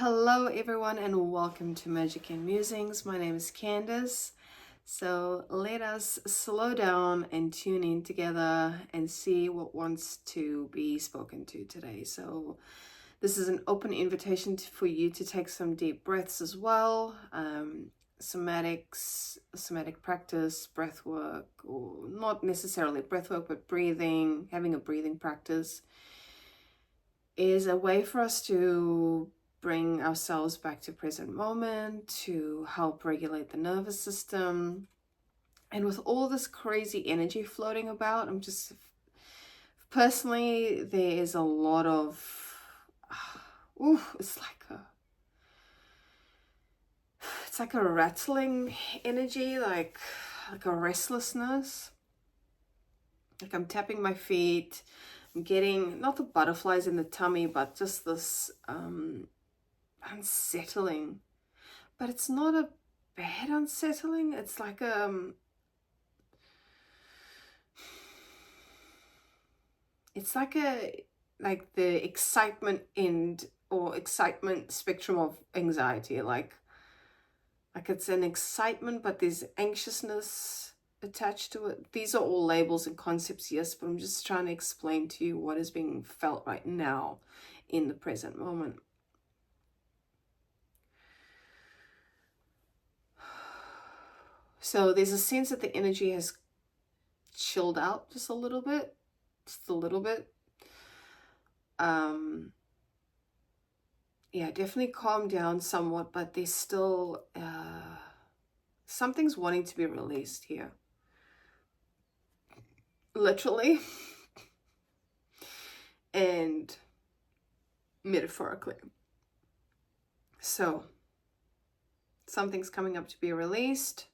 Hello everyone and welcome to Magic and Musings. My name is Candace. So let us slow down and tune in together and see what wants to be spoken to today. So this is an open invitation for you to take some deep breaths as well. Somatic practice, breath work, or not necessarily breath work, but breathing, having a breathing practice is a way for us to bring ourselves back to present moment, to help regulate the nervous system. And with all this crazy energy floating about, I'm just personally, there is a lot of it's like a rattling energy, like a restlessness. Like I'm tapping my feet, I'm getting not the butterflies in the tummy, but just this unsettling. But it's not a bad unsettling. It's like like the excitement end or excitement spectrum of anxiety. Like it's an excitement, but there's anxiousness attached to it. These are all labels and concepts, yes, but I'm just trying to explain to you what is being felt right now in the present moment. So there's a sense that the energy has chilled out just a little bit. Yeah, definitely calmed down somewhat, but there's still something's wanting to be released here. Literally and metaphorically. So something's coming up to be released.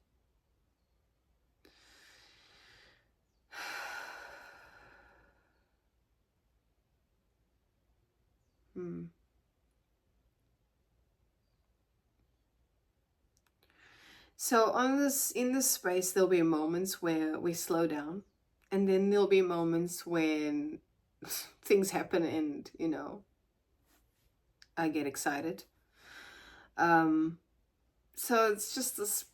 So in this space, there'll be moments where we slow down, and then there'll be moments when things happen and, I get excited. So it's just this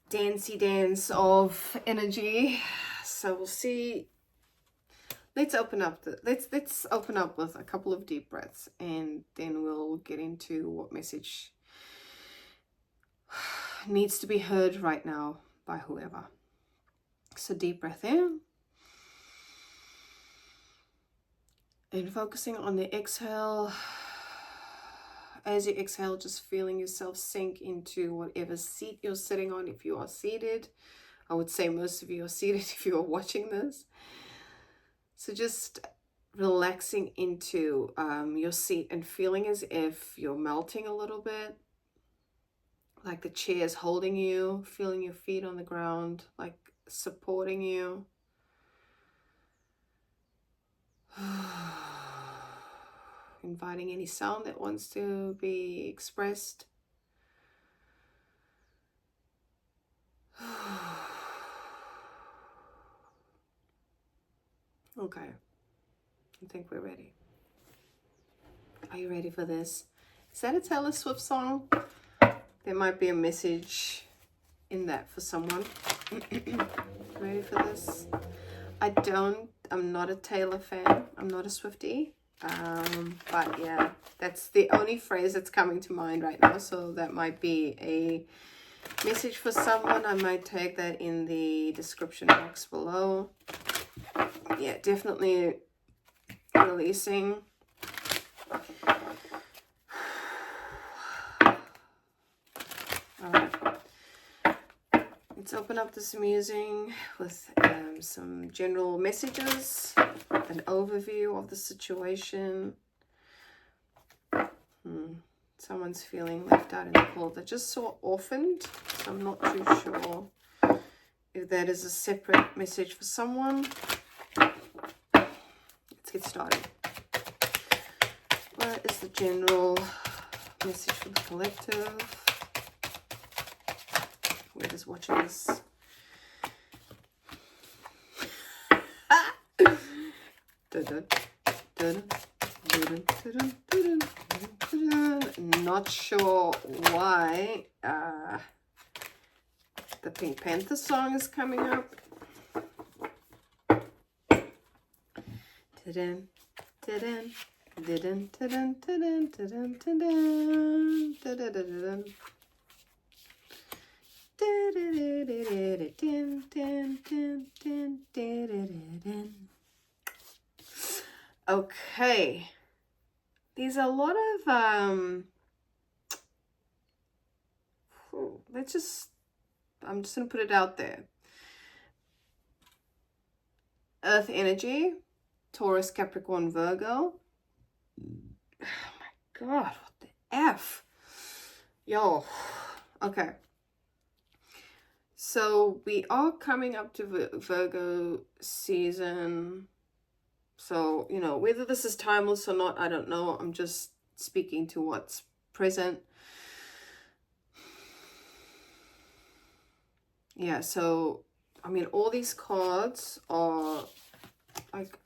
dancey dance of energy. So we'll see. Let's open up with a couple of deep breaths, and then we'll get into what message needs to be heard right now by whoever. So deep breath in, and focusing on the exhale. As you exhale, just feeling yourself sink into whatever seat you're sitting on. If you are seated, I would say most of you are seated if you are watching this. So just relaxing into your seat and feeling as if you're melting a little bit, like the chair is holding you, feeling your feet on the ground, like supporting you. Inviting any sound that wants to be expressed. Okay, I think we're ready. Are you ready for this? Is that a Taylor Swift song? There might be a message in that for someone. Ready for this? I'm not a Taylor fan. I'm not a Swiftie. But yeah, that's the only phrase that's coming to mind right now. So that might be a message for someone. I might tag that in the description box below. Yeah, definitely releasing. All right. Let's open up this musing with some general messages, an overview of the situation. Someone's feeling left out in the cold. I just saw orphaned, so I'm not too sure if that is a separate message for someone. Let's get started. What is the general message for the collective? Whoever's watching this. Dun, dun, dun, Not sure why the Pink Panther song is coming up. Okay, there's a lot of I'm just gonna put it out there. Earth energy, Taurus, Capricorn, Virgo. Oh my God, what the F? Yo, okay. So we are coming up to Virgo season. So, you know, whether this is timeless or not, I don't know. I'm just speaking to what's present. Yeah, so, I mean, all these cards are like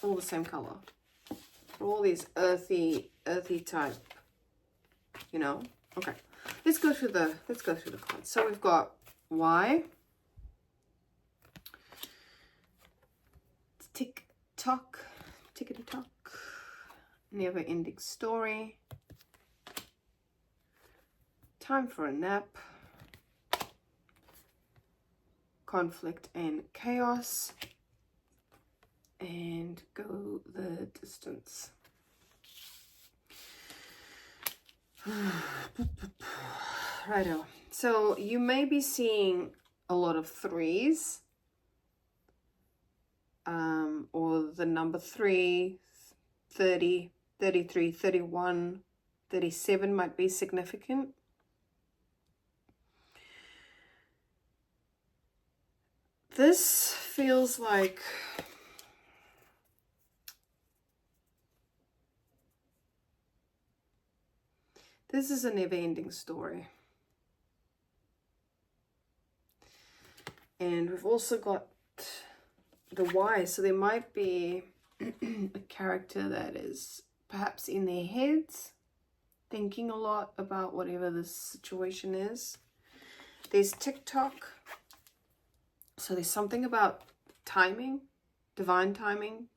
all the same color. All these earthy type, you know? Okay. Let's go through the cards. So we've got why, tick tock, tickety tock, never ending story, time for a nap, conflict and chaos, and go the distance. Righto. So you may be seeing a lot of threes, or the number 3, 30, 33, 31, 37 might be significant. This feels like this is a never-ending story. And we've also got the why. So there might be a character that is perhaps in their heads, thinking a lot about whatever this situation is. There's TikTok. So there's something about timing, divine timing.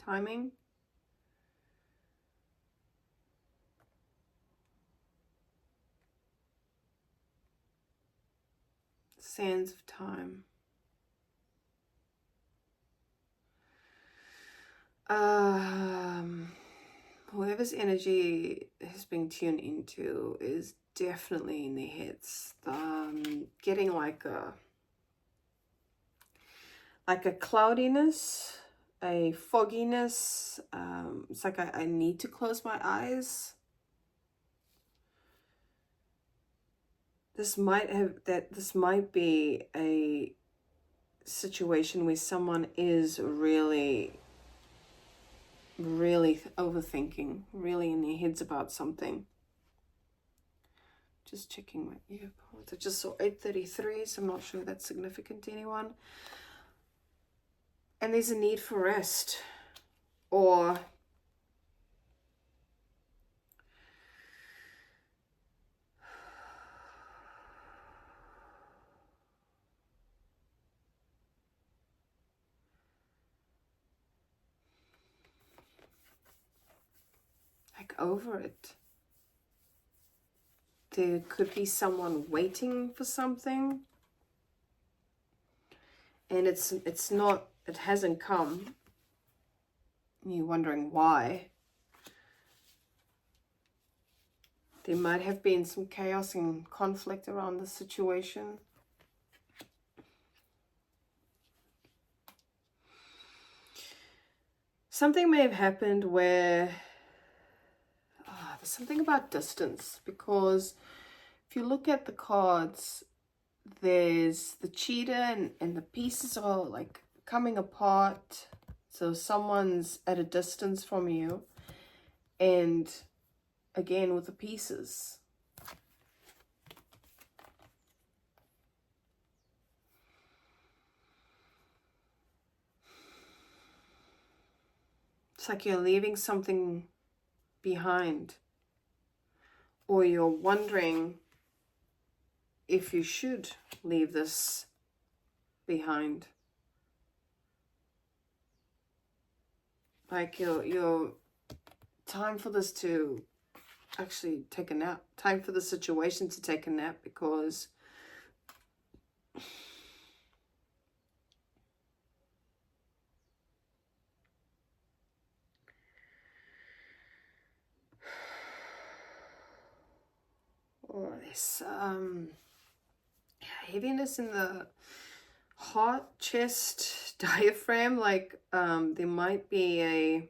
Sands of time. Whoever's energy has been tuned into is definitely in their heads. Getting like a cloudiness, a fogginess. It's like I need to close my eyes. This might be a situation where someone is really overthinking, really in their heads about something. Just checking my earpods. I just saw 8:33, so I'm not sure that's significant to anyone. And there's a need for rest, or like over it. There could be someone waiting for something, and it's not, it hasn't come. And you're wondering why. There might have been some chaos and conflict around the situation. Something may have happened where there's something about distance, because if you look at the cards, there's the cheetah and the pieces are like coming apart. So someone's at a distance from you, and again with the pieces. It's like you're leaving something behind, or you're wondering if you should leave this behind. Like your time for this to actually take a nap, time for the situation to take a nap, because there's heaviness in the heart, chest, diaphragm. Like there might be a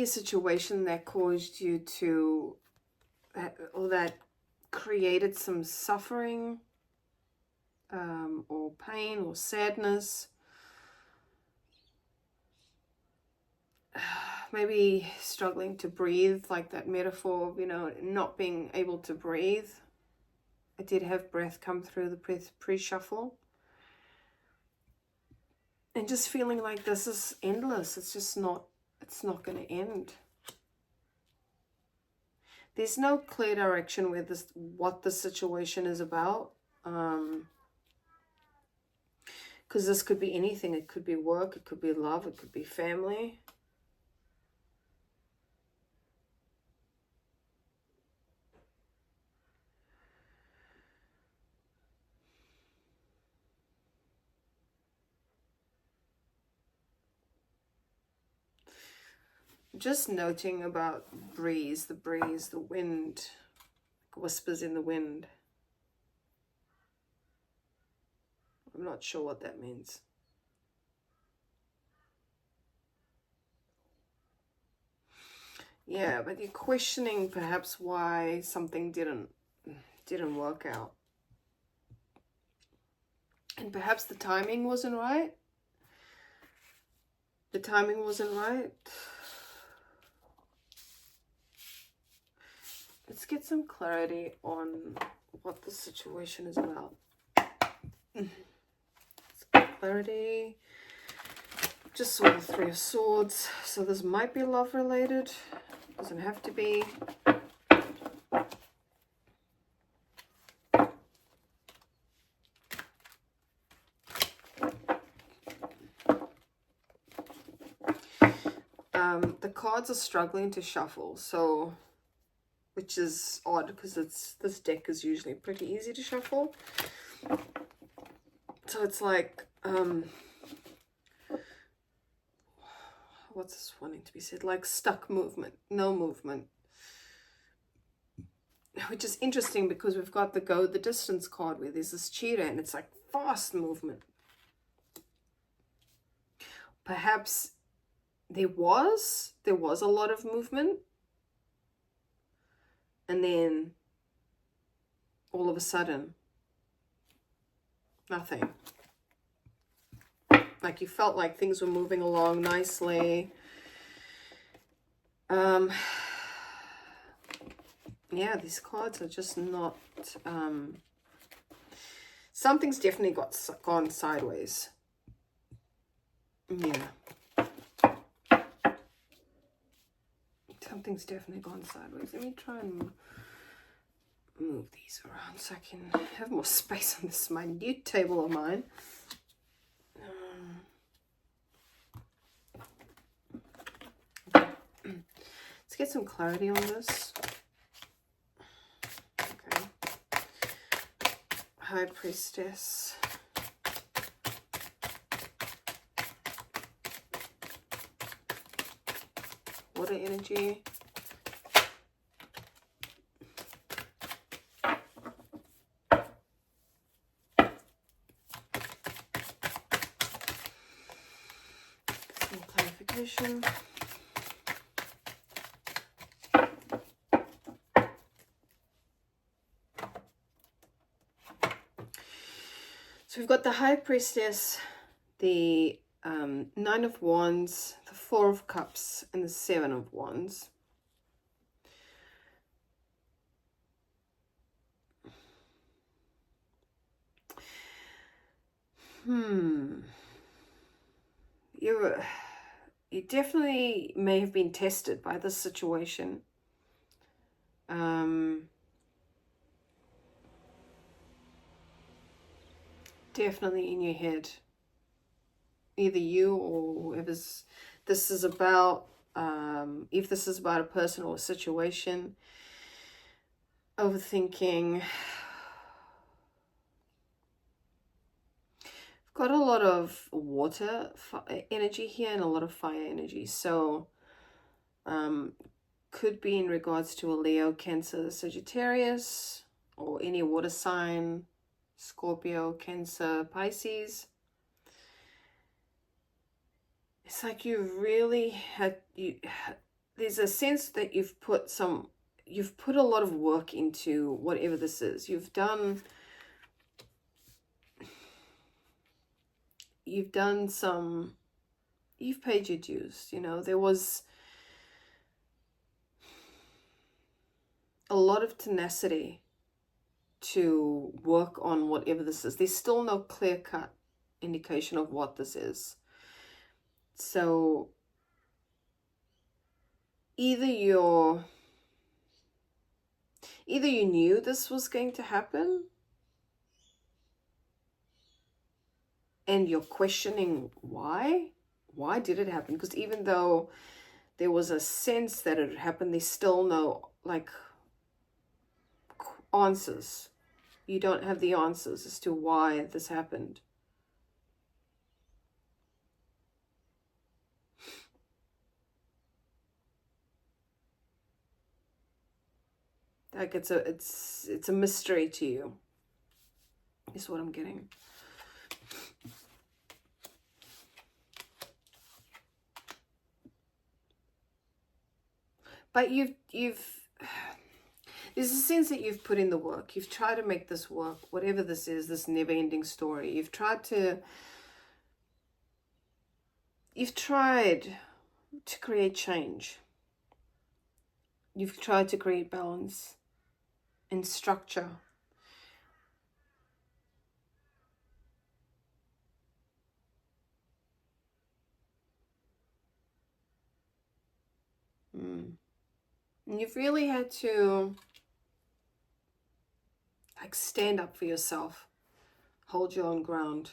situation that caused you to, or that created some suffering, or pain or sadness. Maybe struggling to breathe, like that metaphor of, not being able to breathe. I did have breath come through the pre-shuffle. And just feeling like this is endless. It's not going to end. There's no clear direction with what the situation is about. Because this could be anything. It could be work, it could be love, it could be family. Just noting about the breeze, the wind, whispers in the wind. I'm not sure what that means. Yeah, but you're questioning perhaps why something didn't work out. And perhaps the timing wasn't right. The timing wasn't right. Let's get some clarity on what the situation is about. Let's get clarity. Just saw the Three of Swords. So this might be love related. Doesn't have to be. The cards are struggling to shuffle, so, which is odd because this deck is usually pretty easy to shuffle. So it's like, what's this wanting to be said? Like stuck movement, no movement. Which is interesting because we've got the go the distance card where there's this cheetah and it's like fast movement. Perhaps there was a lot of movement, and then all of a sudden nothing. Like you felt like things were moving along nicely. Yeah, these cards are just not, something's definitely gone sideways. Yeah. Something's definitely gone sideways. Let me try and move these around so I can have more space on this minute table of mine. Okay. Let's get some clarity on this. Okay. High Priestess. Water energy. Some clarification. So we've got the High Priestess, the Nine of Wands, the Four of Cups, and the Seven of Wands. you definitely may have been tested by this situation. Definitely in your head. Either you or whoever's this is about, if this is about a person or a situation, overthinking. I've got a lot of water energy here and a lot of fire energy. So could be in regards to a Leo, Cancer, Sagittarius, or any water sign, Scorpio, Cancer, Pisces. It's like you really had, there's a sense that you've put a lot of work into whatever this is. You've paid your dues, you know. There was a lot of tenacity to work on whatever this is. There's still no clear-cut indication of what this is. So either you knew this was going to happen and you're questioning why did it happen, because even though there was a sense that it had happened, there's still no like answers. You don't have the answers as to why this happened. Like it's a mystery to you, is what I'm getting. But there's a sense that you've put in the work. You've tried to make this work, whatever this is, this never-ending story. You've tried to create change. You've tried to create balance and structure. And you've really had to like stand up for yourself, hold your own ground.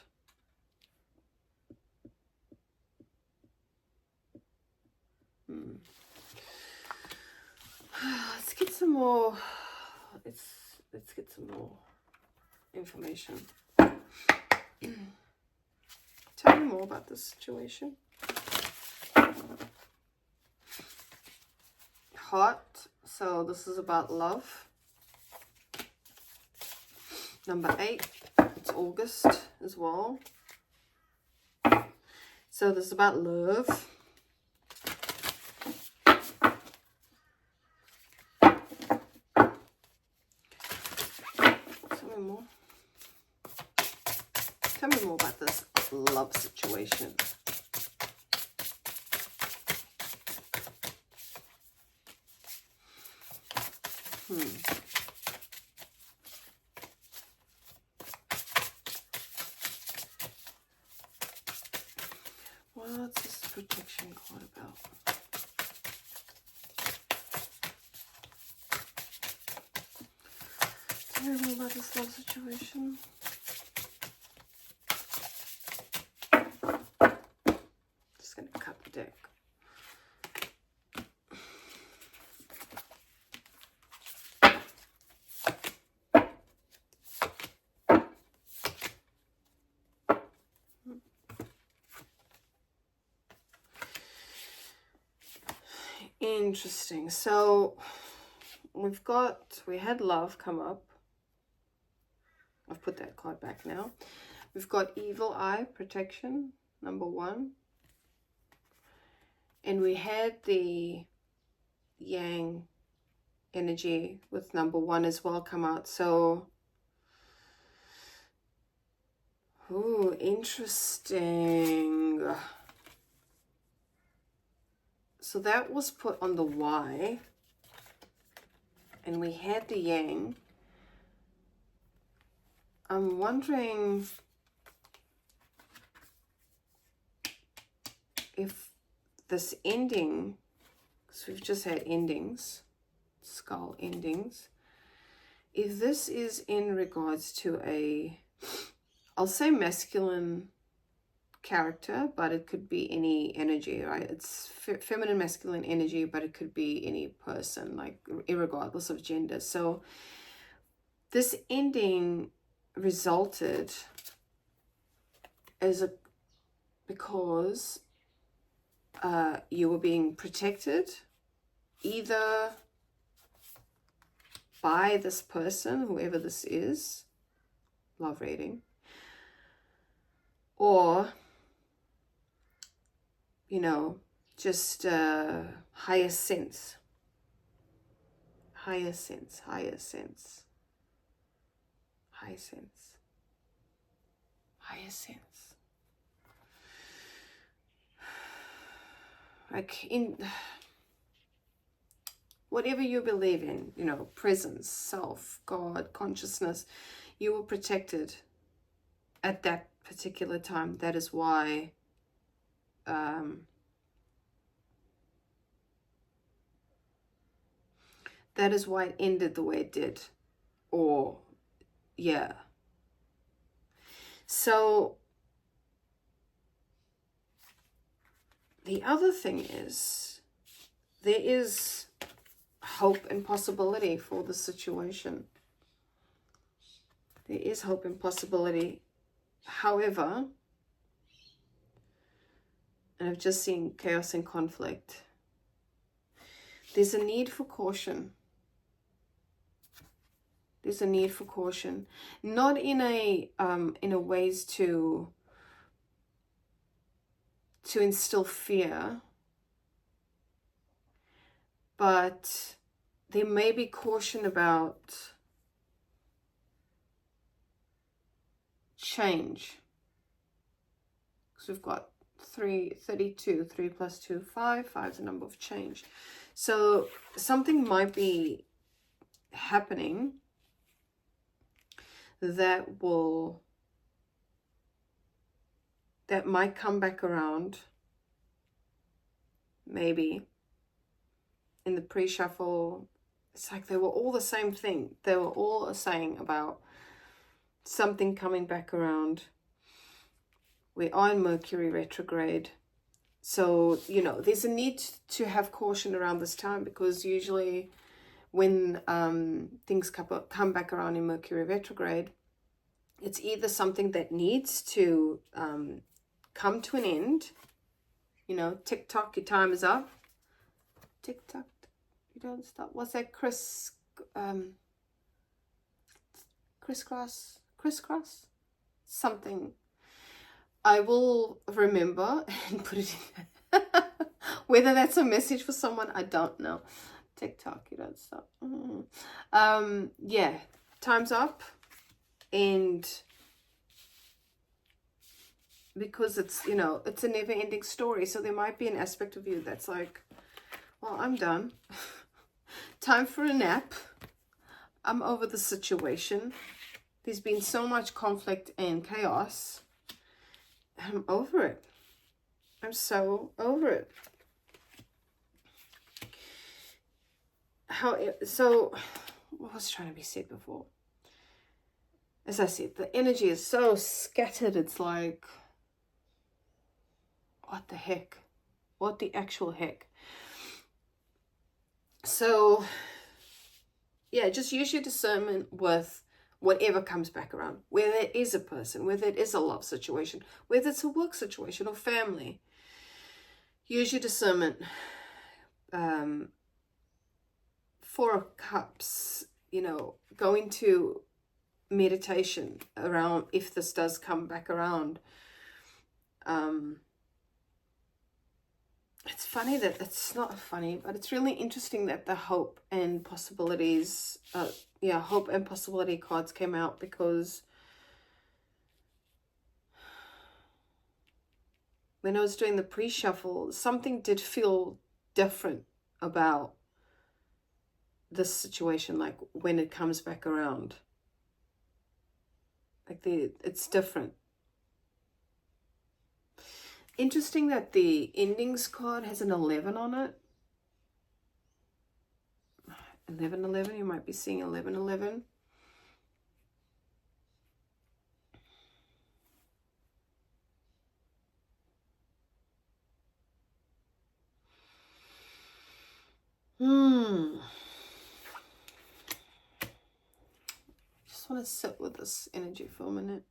Let's get some more. Let's get some more information. Tell me more about this situation. Heart. So this is about love. Number 8. It's August as well. So this is about love. Tell me more about this love situation. What's this protection card about? Tell me more about this love situation. Just gonna cut the deck. Interesting. So we had love come up. I've put that card back now. We've got evil eye protection, number 1. And we had the yang energy with number 1 as well come out. So, ooh, interesting. So that was put on the Y, and we had the yang. I'm wondering if this ending, because we've just had endings, skull endings. If this is in regards to a, I'll say masculine character, but it could be any energy, right? It's feminine, masculine energy, but it could be any person, like irregardless of gender. So this ending resulted as a, because you were being protected either by this person, whoever this is, love reading, or, you know, just higher sense, higher sense, higher sense, higher sense, higher sense. Like in whatever you believe in, you know, presence, self, God, consciousness, you were protected at that particular time. That is why that is why it ended the way it did. Or, yeah. So the other thing is, there is hope and possibility for the situation. There is hope and possibility. However, and I've just seen chaos and conflict, there's a need for caution. There's a need for caution, not in a ways to instill fear, but there may be caution about change. Because we've got 32, 3 plus 2, 5. 5 is the number of change. So something might be happening that might come back around, maybe in the pre-shuffle. It's like they were all the same thing. They were all saying about something coming back around. We are in Mercury retrograde. So, you know, there's a need to have caution around this time, because usually when things come back around in Mercury retrograde, it's either something that needs to come to an end. You know, tick tock, your time is up. Tick tock, you don't stop. What's that? Crisscross? Something. I will remember and put it in. Whether that's a message for someone, I don't know. TikTok, you don't stop. Yeah, time's up. And because it's, you know, it's a never-ending story, so there might be an aspect of you that's like, well, I'm done. Time for a nap. I'm over the situation. There's been so much conflict and chaos. I'm over it. I'm so over it. So what was trying to be said before? As I said, the energy is so scattered. It's like, what the heck? What the actual heck? So, yeah, just use your discernment with whatever comes back around. Whether it is a person, whether it is a love situation, whether it's a work situation or family. Use your discernment. 4 of Cups, you know, go into meditation around if this does come back around. It's funny that it's not funny, but it's really interesting that the hope and possibilities, hope and possibility cards came out, because when I was doing the pre-shuffle, something did feel different about this situation, like when it comes back around. Like it's different. Interesting that the endings card has an 11 on it. 1111, you might be seeing 1111. Just want to sit with this energy for a minute.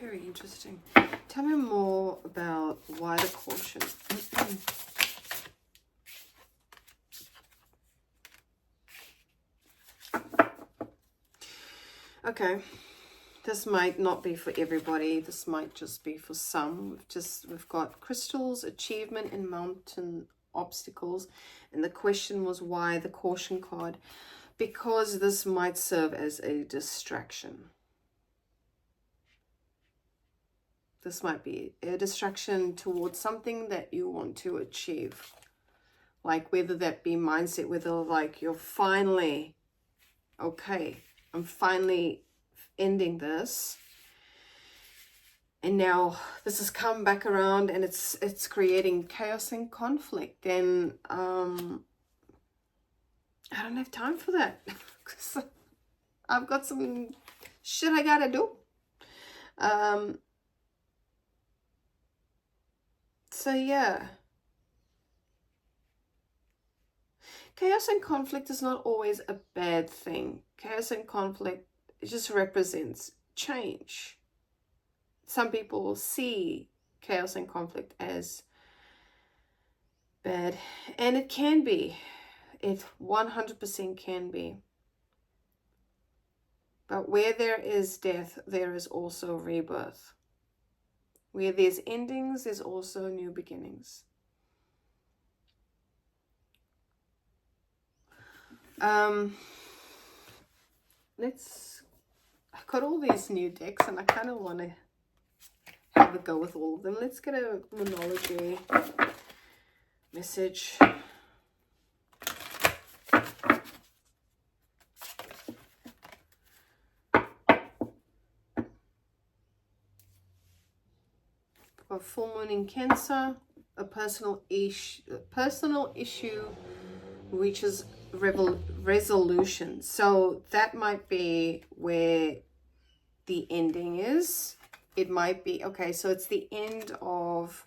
Very interesting. Tell me more about why the caution. Okay, this might not be for everybody. This might just be for some. We've got crystals, achievement, and mountain obstacles. And the question was why the caution card? Because this might serve as a distraction. This might be a distraction towards something that you want to achieve. Like whether that be mindset, whether like you're finally, okay, I'm finally ending this. And now this has come back around and it's creating chaos and conflict. And I don't have time for that. I've got some shit I gotta do. So yeah, chaos and conflict is not always a bad thing. Chaos and conflict, it just represents change. Some people see chaos and conflict as bad, and it can be. It 100% can be. But where there is death, there is also rebirth. Where there's endings, there's also new beginnings. I've got all these new decks and I kind of want to have a go with all of them. Let's get a monology message. Got full moon in Cancer. A personal issue reaches resolution. So that might be where the ending is. It might be, okay, so it's the end of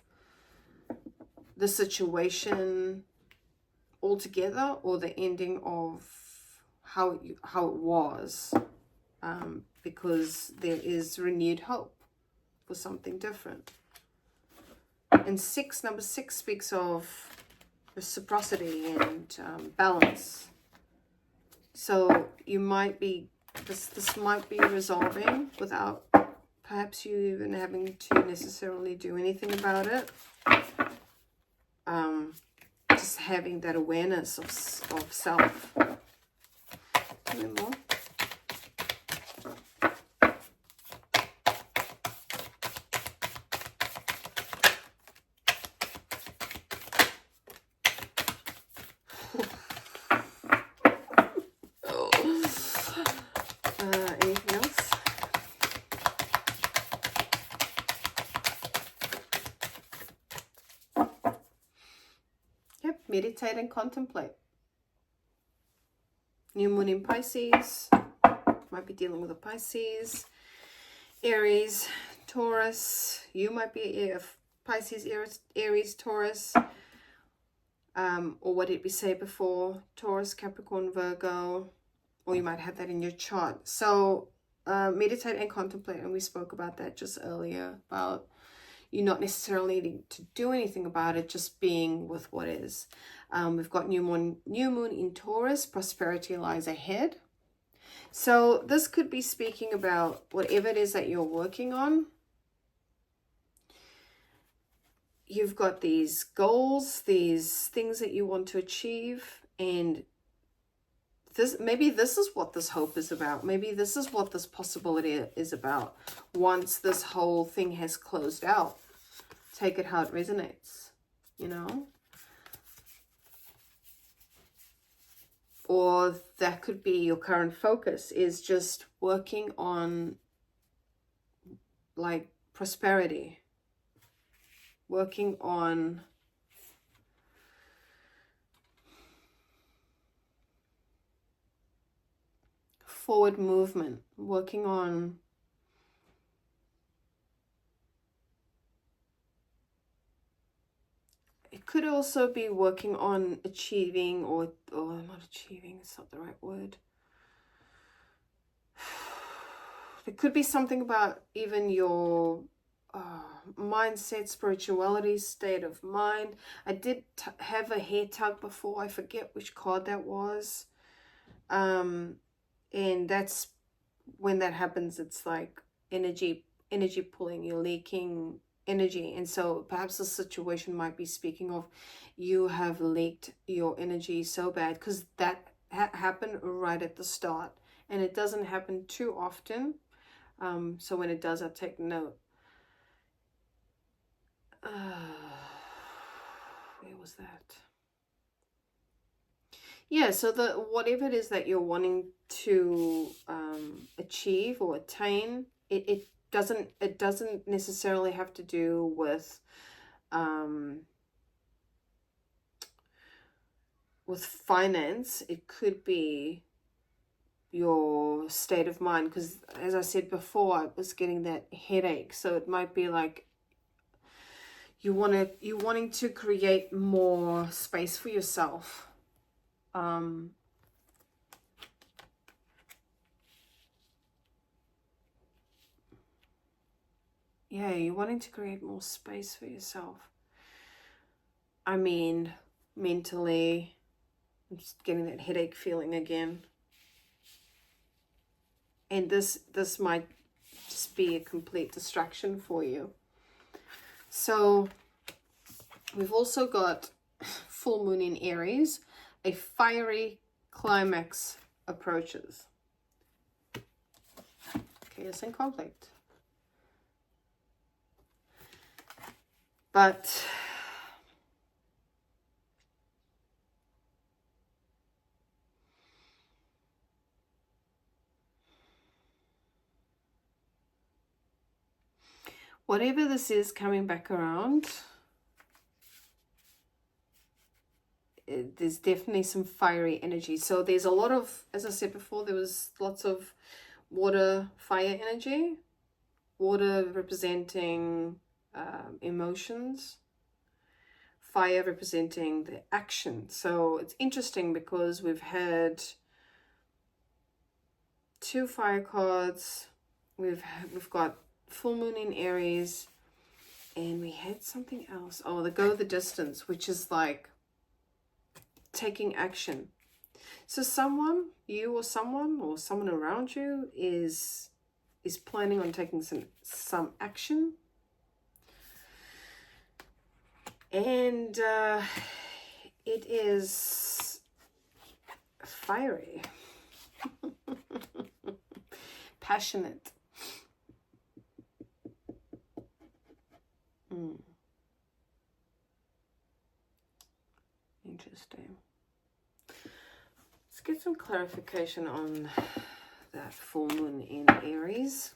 the situation altogether, or the ending of how it was, because there is renewed hope for something different. And number six speaks of reciprocity and balance. So you might be, this might be resolving without perhaps you even having to necessarily do anything about it. Just having that awareness of self. Tell me more. Anything else? Yep, meditate and contemplate. New moon in Pisces. Might be dealing with a Pisces. Aries, Taurus. You might be Pisces, Aries, Taurus. Or what did we say before? Taurus, Capricorn, Virgo. Or you might have that in your chart. So meditate and contemplate. And we spoke about that just earlier. About you not necessarily needing to do anything about it. Just being with what is. We've got new moon in Taurus. Prosperity lies ahead. So this could be speaking about whatever it is that you're working on. You've got these goals, these things that you want to achieve, and maybe this is what this hope is about. Maybe this is what this possibility is about. Once this whole thing has closed out, take it how it resonates. you know? Or that could be your current focus, is just working on like prosperity, working on forward movement, working on it could also be working on achieving, or not achieving, it's not the right word. It could be something about even your mindset, spirituality, state of mind. I did have a hair tug before. I forget which card that was. And that's when that happens, it's like energy pulling, you're leaking energy. And so perhaps the situation might be speaking of you have leaked your energy so bad, because that happened right at the start, and it doesn't happen too often. So when it does, I take note. Where was that? Yeah, so the whatever it is that you're wanting to achieve or attain, it doesn't necessarily have to do with finance. It could be your state of mind, because as I said before, I was getting that headache. So it might be like you're wanting to create more space for yourself. Yeah, you're wanting to create more space for yourself. I mean, mentally, I'm just getting that headache feeling again. And this might just be a complete distraction for you. So we've also got full moon in Aries, a fiery climax approaches. Chaos and conflict. But whatever this is coming back around, there's definitely some fiery energy. So there's a lot of, as I said before, there was lots of water, fire energy. Water representing emotions. Fire representing the action. So it's interesting because we've had 2 fire cards. We've got full moon in Aries, and we had something else. Oh, the go the distance, which is like taking action. So someone, you or someone around you is planning on taking some action, and it is fiery, passionate. Interesting. Let's get some clarification on that full moon in Aries.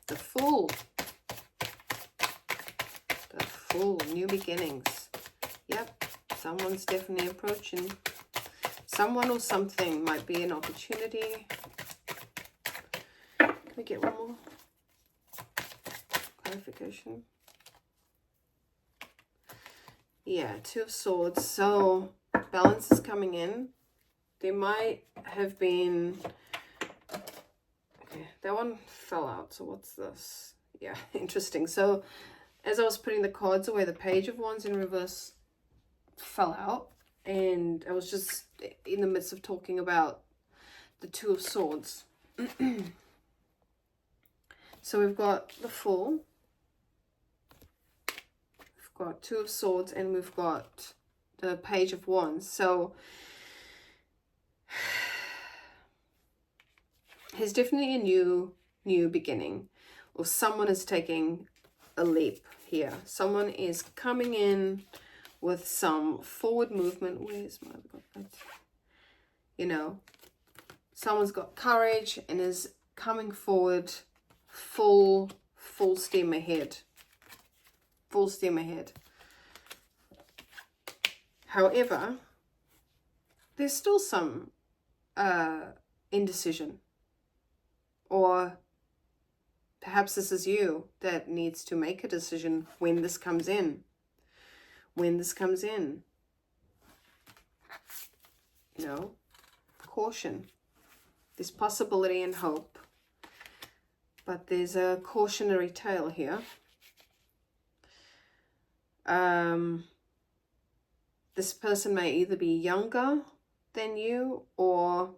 The Fool. The Fool, new beginnings. Yep, someone's definitely approaching. Someone or something might be an opportunity. Can we get one more clarification? Yeah, 2 of Swords. So balance is coming in. There might have been... Okay, that one fell out. So what's this? Yeah, interesting. So as I was putting the cards away, the Page of Wands in reverse fell out. And I was just in the midst of talking about the 2 of Swords. So we've got the Fool. We've got 2 of Swords, and we've got the Page of Wands. So there's definitely a new beginning, or someone is taking a leap here. Someone is coming in with some forward movement. Where's my, you know, someone's got courage and is coming forward full steam ahead. Full steam ahead. However, there's still some indecision, or perhaps this is you that needs to make a decision when this comes in. When this comes in, you know, caution. There's possibility and hope, but there's a cautionary tale here. This person may either be younger than you, or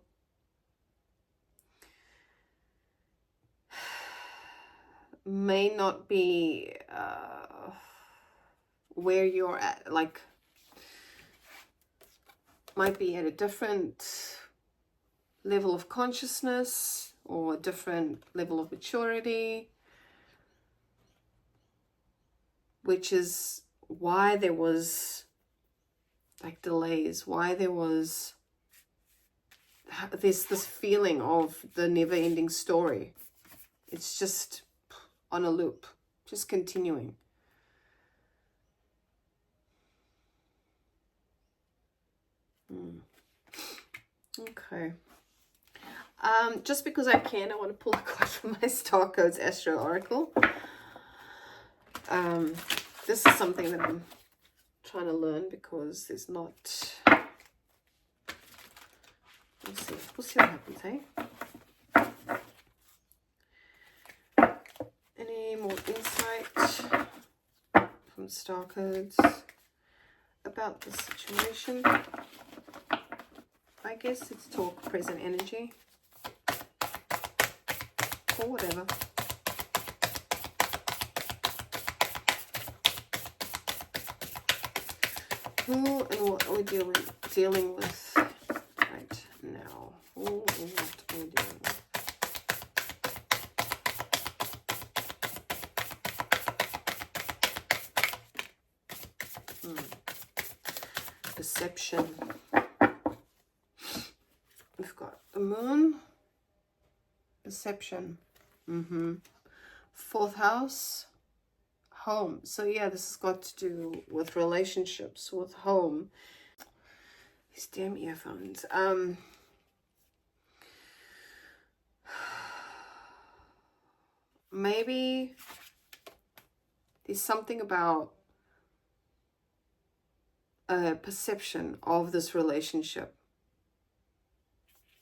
may not be where you're at, like might be at a different level of consciousness or a different level of maturity, which is why there was like delays, why there's this feeling of the never-ending story. It's just on a loop, just continuing. Okay. Just because I can, I want to pull a card from my Star Codes Astro Oracle. This is something that I'm trying to learn because there's not... We'll see what happens, hey? Any more insight from Star Codes about the situation? I guess it's talk present energy, or whatever. Who and what are we dealing with right now? Who and what are we dealing with? Perception. We've got the moon, perception, fourth house, home. So yeah, this has got to do with relationships, with home. These damn earphones. Maybe there's something about a perception of this relationship.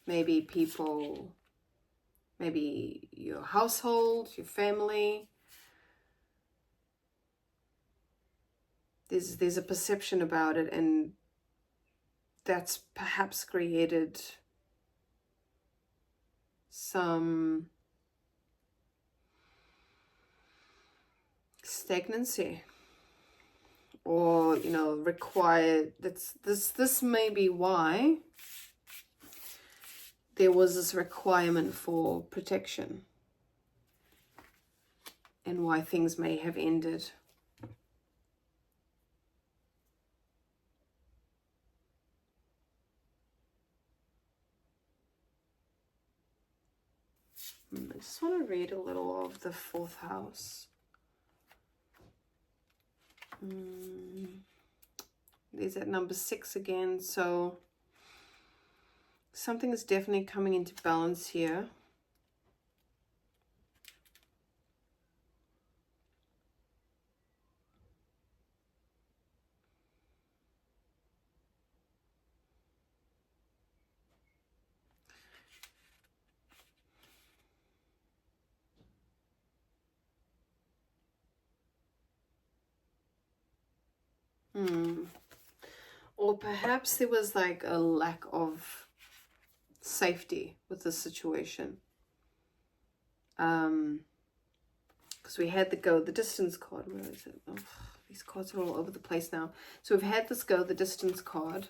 Maybe people, maybe your household, your family. There's a perception about it, and that's perhaps created some stagnancy, or you know, required. This may be why there was this requirement for protection, and why things may have ended. I just want to read a little of the fourth house. There's at number 6 again, so something is definitely coming into balance here. Or perhaps there was like a lack of safety with the situation. Because we had the go the distance card. Where is it? Oh, these cards are all over the place now. So we've had this go the distance card,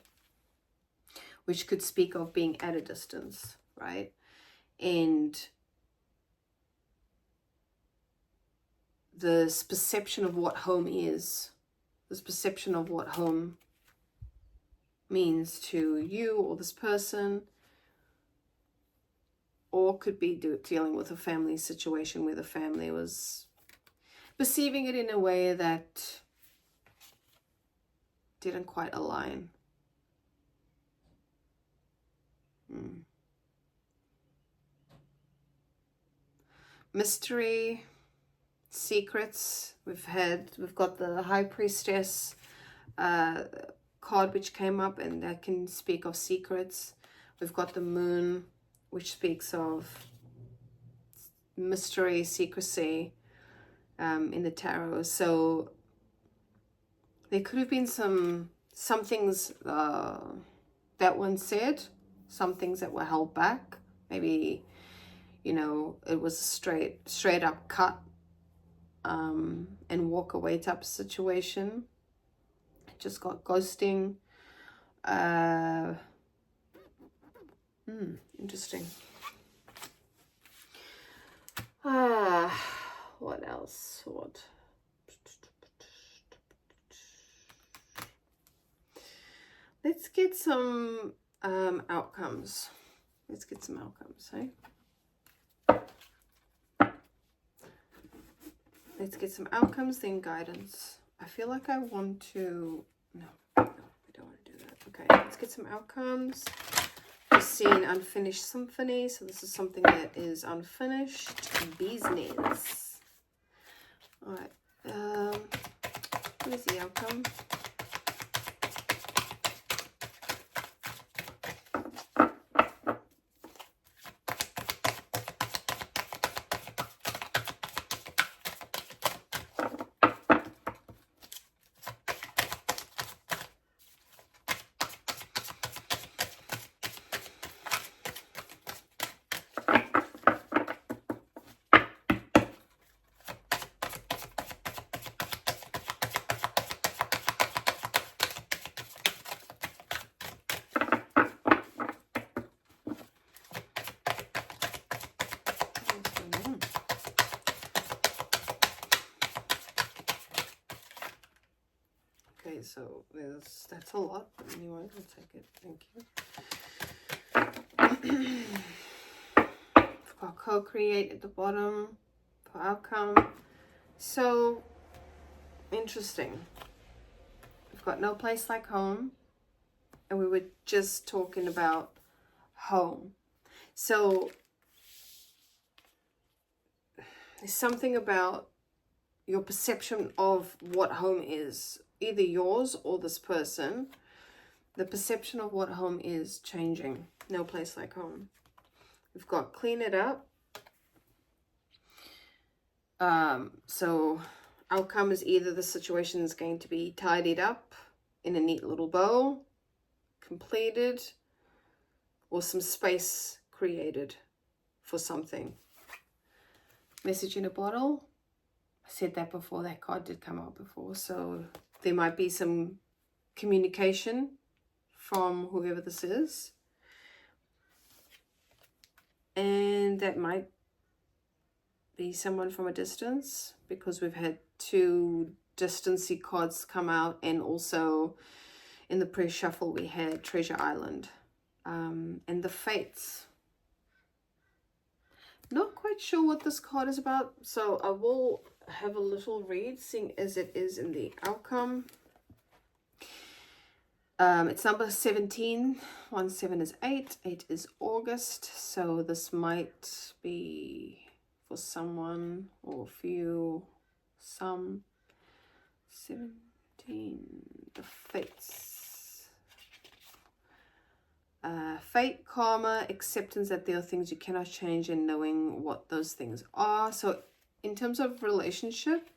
which could speak of being at a distance, right? And this perception of what home is, this perception of what home means to you or this person, or could be dealing with a family situation where the family was perceiving it in a way that didn't quite align. Mystery, secrets. We've got the High Priestess card which came up, and that can speak of secrets. We've got the Moon, which speaks of mystery, secrecy in the tarot. So there could have been some things that one said, some things that were held back. Maybe, you know, it was a straight up cut and walk away type of situation. Just got ghosting. Interesting. What else? What? Let's get some outcomes. Let's get some outcomes, hey? Let's get some outcomes, then guidance. I feel like I want to... No, we don't want to do that. Okay, let's get some outcomes. We've seen unfinished symphony, so this is something that is unfinished business. All right, what is the outcome? Okay, so that's a lot, but anyway, we'll take it. Thank you. We've got co-create at the bottom for outcome. So interesting. We've got no place like home, and we were just talking about home. So there's something about your perception of what home is, either yours or this person. The perception of what home is changing. No place like home. We've got clean it up. So outcome is either the situation is going to be tidied up in a neat little bow, completed, or some space created for something. Message in a bottle. I said that before. That card did come out before. So there might be some communication from whoever this is. And that might be someone from a distance, because we've had two distancy cards come out, and also in the pre-shuffle we had Treasure Island and the Fates. Not quite sure what this card is about, so I will have a little read, seeing as it is in the outcome. It's number 17. 17 is 8. 8 is August. So this might be for someone or for you. Some. 17. The Fates. Fate, karma, acceptance that there are things you cannot change, and knowing what those things are. So in terms of relationship,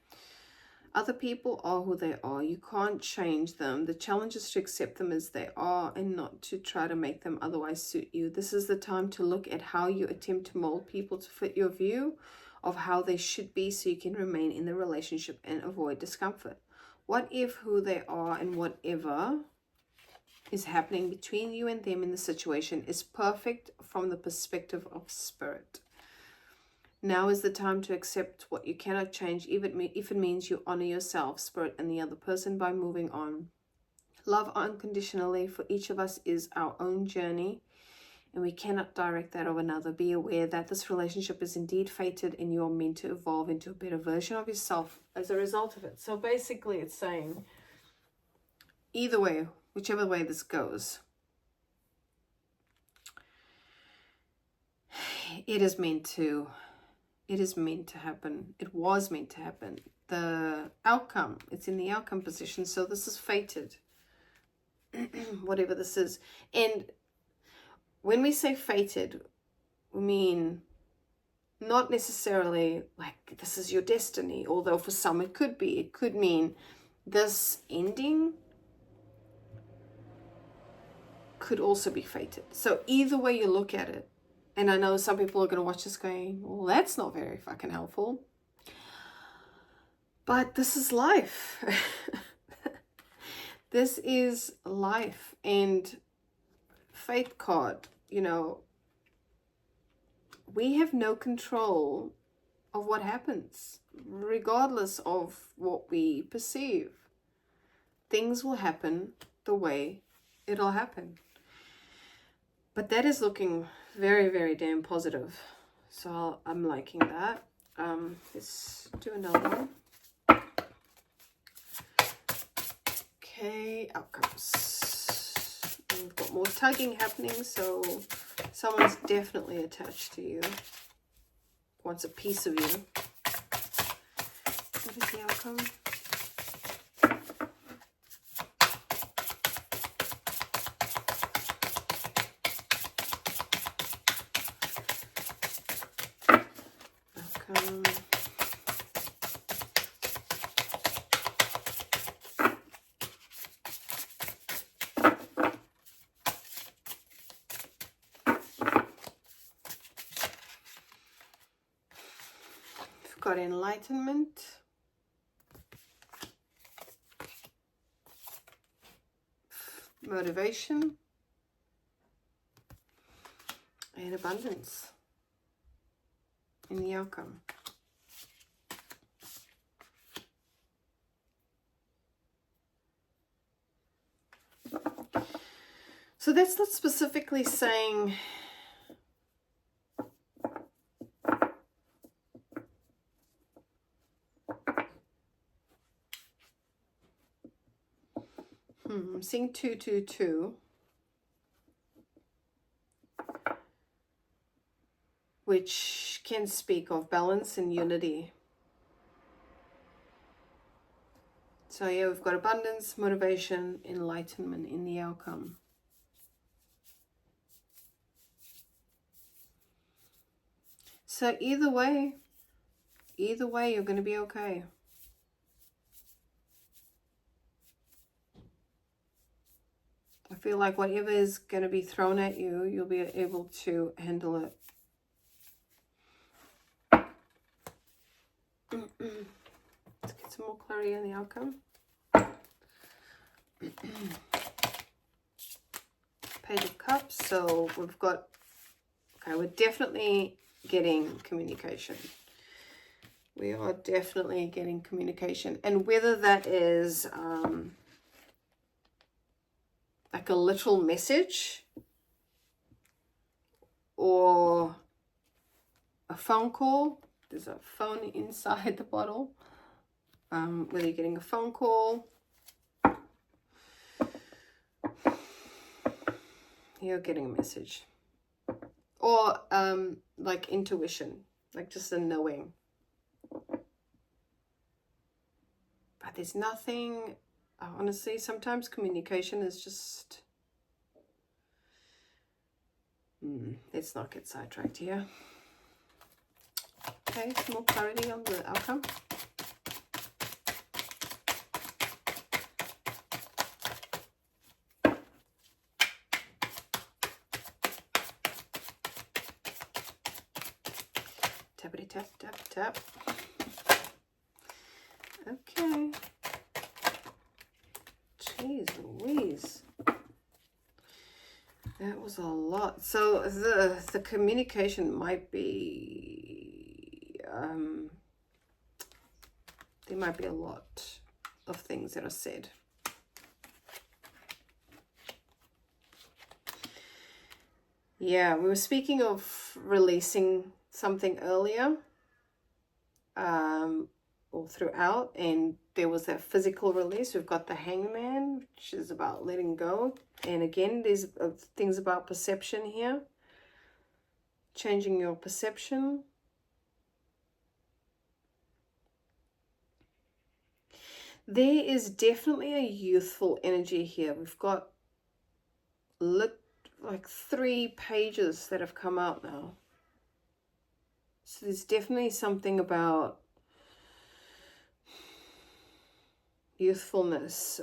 other people are who they are. You can't change them. The challenge is to accept them as they are and not to try to make them otherwise suit you. This is the time to look at how you attempt to mold people to fit your view of how they should be, so you can remain in the relationship and avoid discomfort. What if who they are and whatever is happening between you and them in the situation is perfect from the perspective of spirit? Now is the time to accept what you cannot change, even if it means you honor yourself, spirit, and the other person by moving on. Love unconditionally for each of us is our own journey, and we cannot direct that of another. Be aware that this relationship is indeed fated, and you are meant to evolve into a better version of yourself as a result of it. So basically it's saying, either way, whichever way this goes, it is meant to happen. It was meant to happen. The outcome, it's in the outcome position. So this is fated, whatever this is. And when we say fated, we mean not necessarily like this is your destiny, although for some it could be. It could mean this ending could also be fated. So either way you look at it, and I know some people are going to watch this going, well, that's not very fucking helpful. But this is life. This is life. And fate card, you know, we have no control of what happens, regardless of what we perceive. Things will happen the way it'll happen. But that is looking very, very damn positive. So I'm liking that. Let's do another one. Okay, outcomes. And we've got more tugging happening, so someone's definitely attached to you. Wants a piece of you. What is the outcome? Got enlightenment, motivation, and abundance in the outcome. So that's not specifically saying I'm seeing 222, which can speak of balance and unity. So yeah, we've got abundance, motivation, enlightenment in the outcome. So either way, you're going to be okay. I feel like whatever is going to be thrown at you, you'll be able to handle it. Let's get some more clarity on the outcome. Page of Cups. So we've got, okay, we're definitely getting communication. We are definitely getting communication. And whether that is like a literal message or a phone call. There's a phone inside the bottle. Whether you're getting a phone call, you're getting a message, or like intuition, like just a knowing. But there's nothing, honestly, sometimes communication is just, let's not get sidetracked here. Okay, some more clarity on the outcome. Tappity tap, tap, tap. Okay. Jeez Louise. That was a lot. So the communication might be there might be a lot of things that are said. Yeah, we were speaking of releasing something earlier, or throughout, and there was that physical release. We've got the Hangman, which is about letting go. And again, there's things about perception here. Changing your perception. There is definitely a youthful energy here. We've got like 3 pages that have come out now. So there's definitely something about youthfulness.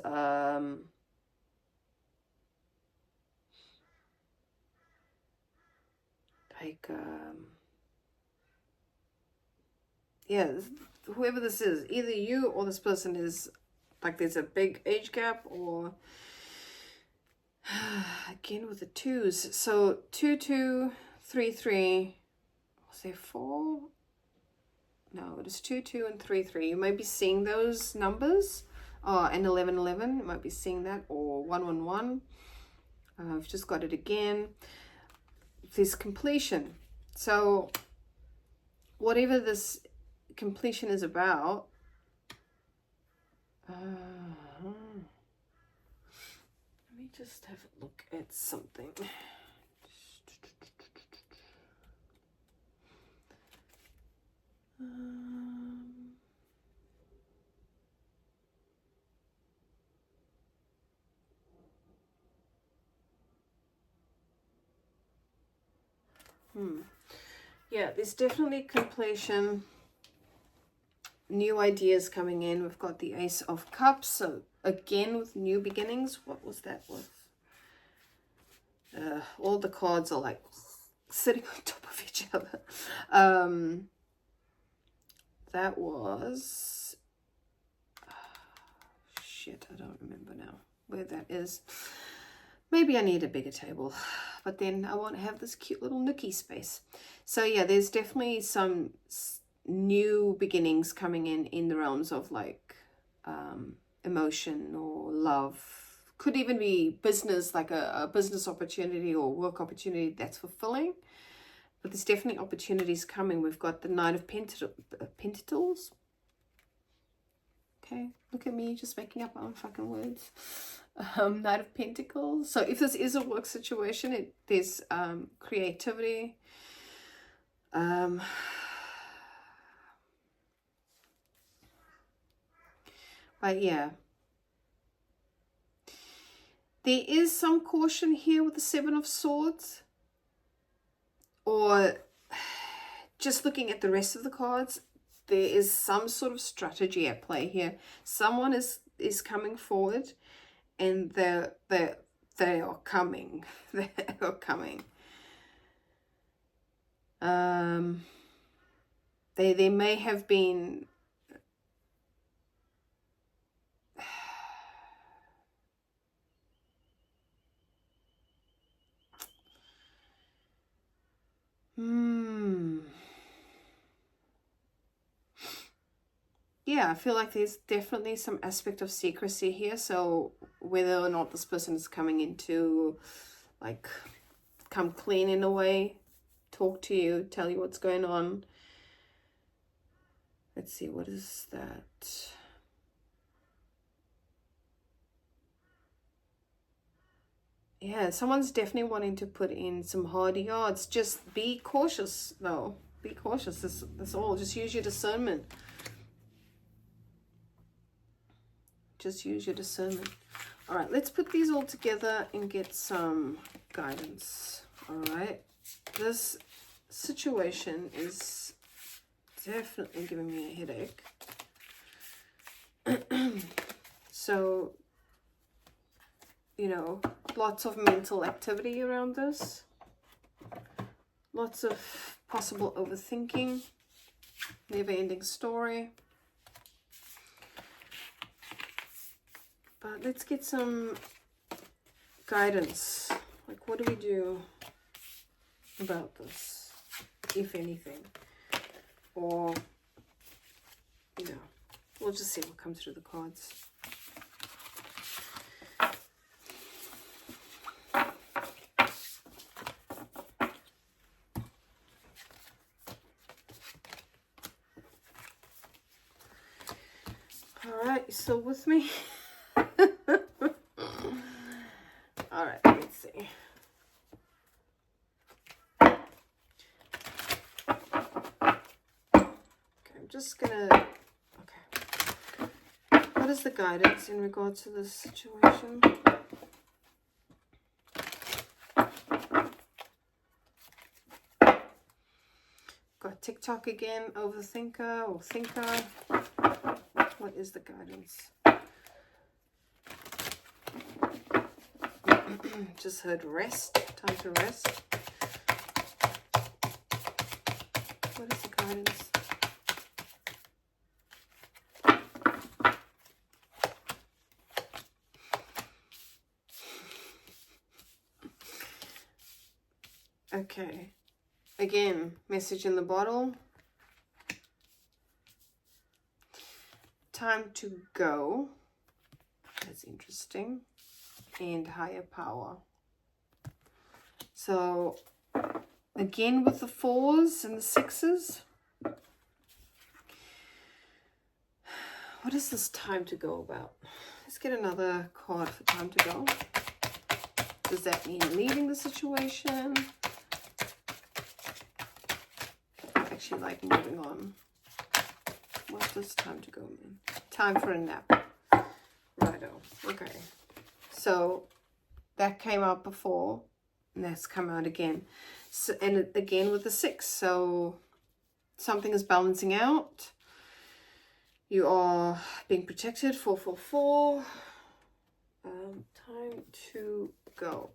Yeah, whoever this is, either you or this person is like, there's a big age gap, or again with the 2s. So 2 2 3 3. Was there 4? No, it is 2 2 and 3 3. You might be seeing those numbers. Oh, and 11 11. You might be seeing that, or 1 1 1. I've just got it again. This completion. So whatever this completion is about, let me just have a look at something. Yeah, there's definitely completion, new ideas coming in. We've got the Ace of Cups, so again with new beginnings. What was that with? All the cards are like sitting on top of each other. That was, shit, I don't remember now where that is. Maybe I need a bigger table, but then I won't have this cute little nookie space. So yeah, there's definitely some new beginnings coming in the realms of like emotion or love. Could even be business, like a business opportunity or work opportunity that's fulfilling. But there's definitely opportunities coming. We've got the Knight of Pentacles. Okay, look at me just making up my own fucking words. Knight of Pentacles. So if this is a work situation, there's creativity. But yeah, there is some caution here with the 7 of Swords, or just looking at the rest of the cards, there is some sort of strategy at play here. Someone is coming forward, and they are coming. They are coming. They may have been yeah, I feel like there's definitely some aspect of secrecy here. So whether or not this person is coming in to like come clean in a way, talk to you, tell you what's going on. Let's see, what is that? Yeah, someone's definitely wanting to put in some hard yards. Just be cautious though. Be cautious. That's all. Just use your discernment. Just use your discernment. All right, let's put these all together and get some guidance. All right, this situation is definitely giving me a headache. So, you know, lots of mental activity around this. Lots of possible overthinking. Never-ending story. But let's get some guidance. Like, what do we do about this, if anything? or, you know, we'll just see what comes through the cards. All right, you still with me? All right, let's see. I'm just gonna, okay. What is the guidance in regards to this situation? Got TikTok again, overthinker or thinker. What is the guidance? Just heard rest, time to rest. What is the guidance? Okay, again, message in the bottle. Time to go. That's interesting. And higher power. So, again with the 4s and the 6s. What is this time to go about? Let's get another card for time to go. Does that mean leaving the situation? Actually, like moving on. What does time to go mean? Time for a nap. Righto. Okay. So that came out before, and that's come out again. So, and again with the 6. So something is balancing out. You are being protected. 444. Time to go.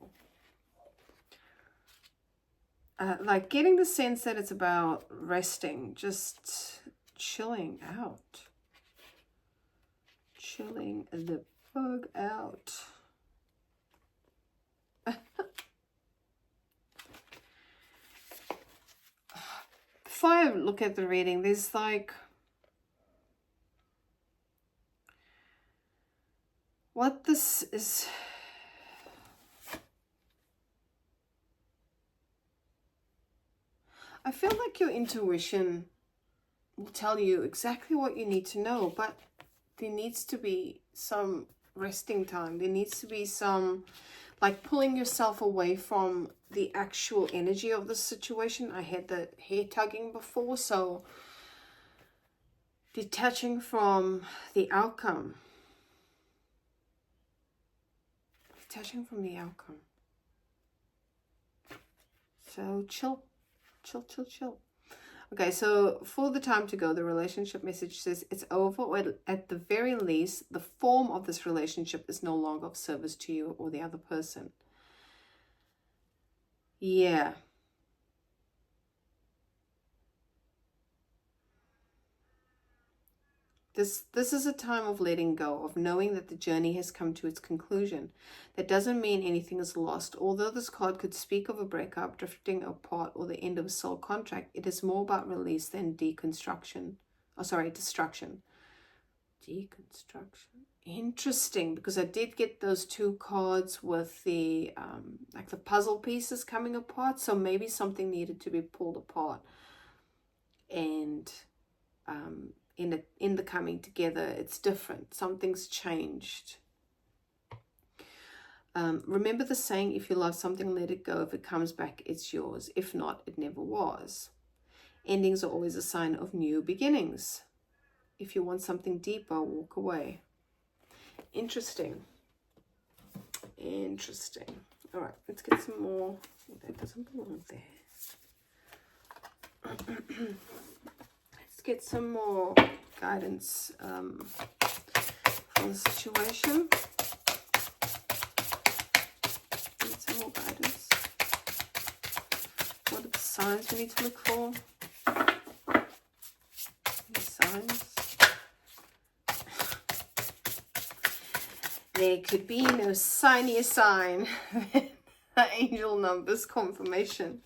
Like getting the sense that it's about resting, just chilling out. Chilling the bug out. Before I look at the reading, there's like, what this is. I feel like your intuition will tell you exactly what you need to know, but there needs to be some resting time. There needs to be some, like, pulling yourself away from the actual energy of the situation. I had the hair tugging before, so detaching from the outcome. Detaching from the outcome. So chill. Chill, chill, chill. Okay, so for the time to go, the relationship message says it's over, or at the very least, the form of this relationship is no longer of service to you or the other person. Yeah. This is a time of letting go, of knowing that the journey has come to its conclusion. That doesn't mean anything is lost. Although this card could speak of a breakup, drifting apart, or the end of a soul contract, it is more about release than deconstruction. Oh, sorry, destruction. Deconstruction. Interesting, because I did get those 2 cards with the like the puzzle pieces coming apart. So maybe something needed to be pulled apart, and in the coming together, it's different. Something's changed. Remember the saying, if you love something, let it go. If it comes back, it's yours. If not, it never was. Endings are always a sign of new beginnings. If you want something deeper, walk away. Interesting. Interesting. All right, let's get some more. That doesn't belong there. Let's get some more guidance for the situation. Need some more guidance. What are the signs we need to look for? Any signs? There could be no signier sign than the angel numbers confirmation.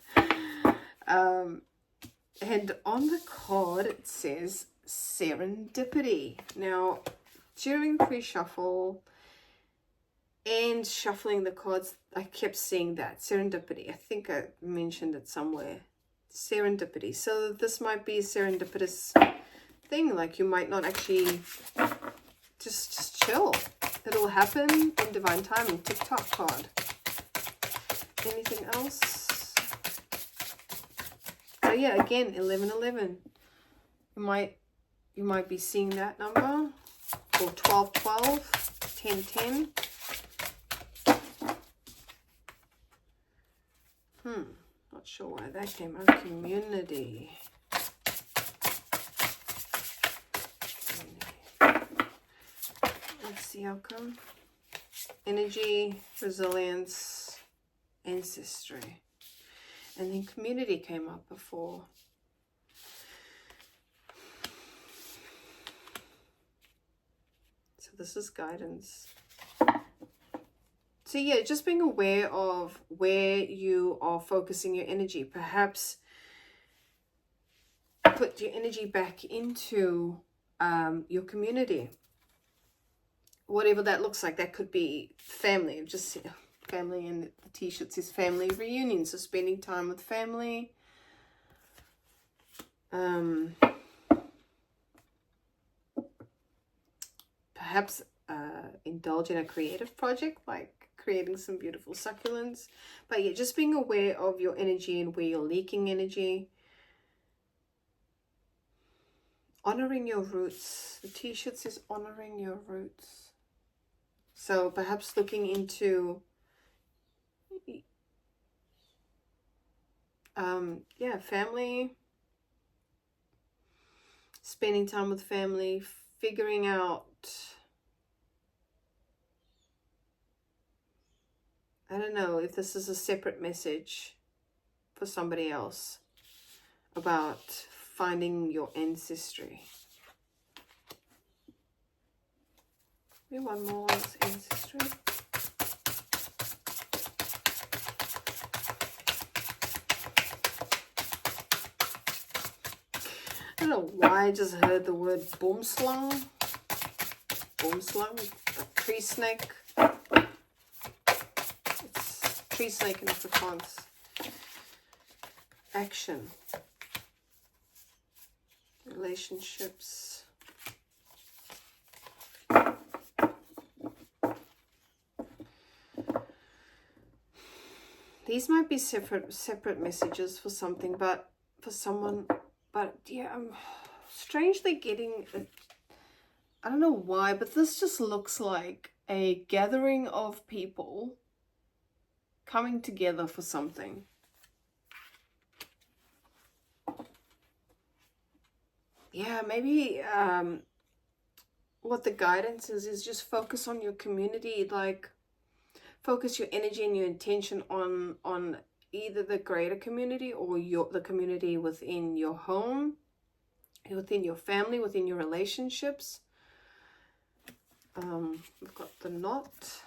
And on the card it says serendipity. Now, during pre-shuffle and shuffling the cards, I kept seeing that serendipity. I think I mentioned it somewhere. Serendipity. So this might be a serendipitous thing. Like you might not actually just chill. It'll happen in divine timing. TikTok card. Anything else? So yeah, again, 1111. You might be seeing that number, or 1212, 1010. Not sure why that came out. Community. That's the outcome. Energy, resilience, ancestry. And then community came up before. So this is guidance. So yeah, just being aware of where you are focusing your energy. Perhaps put your energy back into your community. Whatever that looks like. That could be family. Just family, and the t-shirt says family reunion. So spending time with family. Perhaps indulge in a creative project, like creating some beautiful succulents. But yeah, just being aware of your energy and where you're leaking energy. Honoring your roots. The t-shirt says honoring your roots. So perhaps looking into yeah, family, spending time with family, figuring out, I don't know if this is a separate message for somebody else about finding your ancestry. Maybe one more is ancestry. I don't know why I just heard the word boomslang. Boomslang, a tree snake. It's tree snake in Afrikaans. Action. Relationships. These might be separate messages for something, but for someone. But yeah, I'm strangely getting, I don't know why, but this just looks like a gathering of people coming together for something. Yeah, maybe what the guidance is just focus on your community, like focus your energy and your intention on either the greater community or the community within your home, within your family, within your relationships. We've got the knot.